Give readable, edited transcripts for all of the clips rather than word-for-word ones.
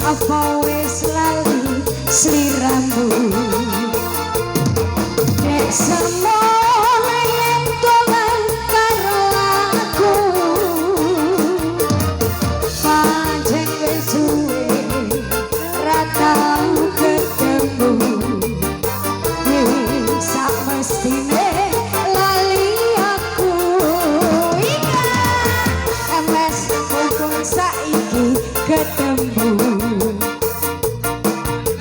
apa wis lali sliramu nek semono yen dolan karo aku pancen wis suwe ra tau ketemu wis sak mestine lali aku iya emes mumpung saiki ketemu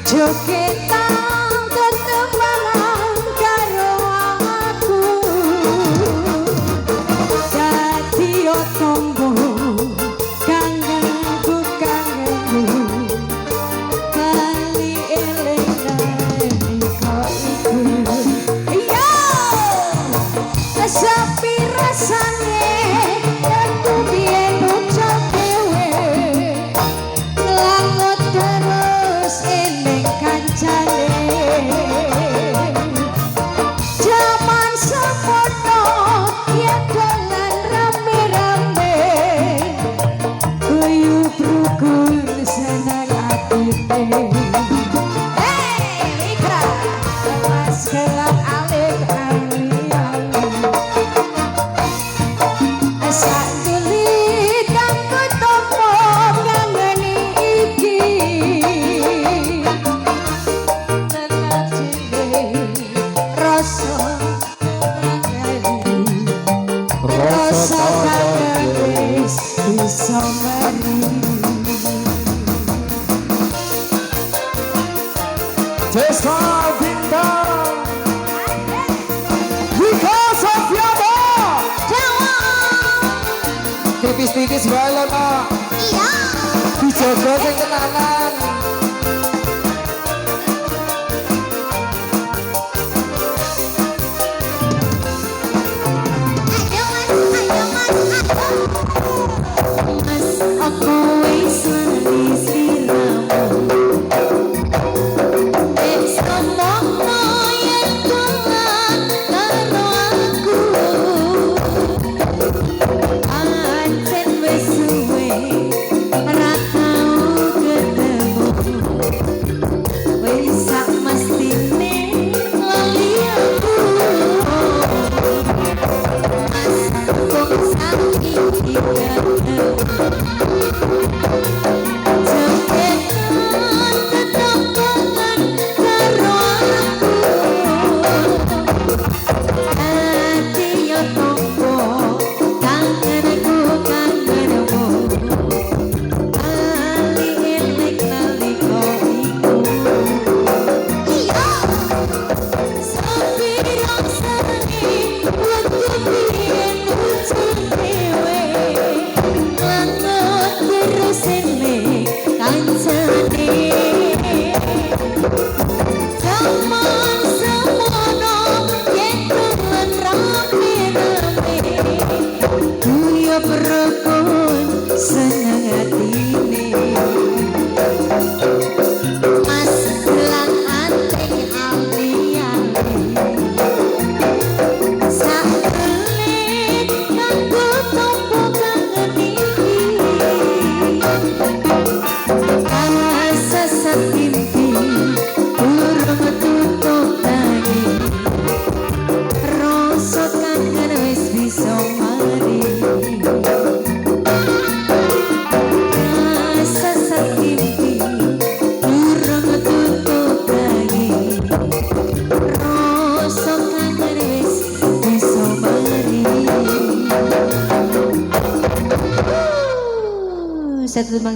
jogetan tetepanan karo aku dadi otombo kangenku kangenmu kali eling kok iku iya sepi rasane aku biyen ucap dewe langut terus eling kancane jaman semono yen dolan rame-rame guyub rukun seneng atine Mika mas kelak alik sak juli kanggo topo kangeni iki tenan jine rasa kangeni bisa mari Desa Bintang because of your love tipis-tipis wae Pak iya dijogo sing tenanan mas apa wis lali sliramu nek semono yen dolan karo aku pancen wis suwe ra tau ketemu wis sak mestine lali aku mas kok saiki ketemu seneng atine mas gelang anting ali-ali sak kelit kanggo tompo kangen iki rasa sakimpi urung tutup lagi rasa kangen wis bisa mari satu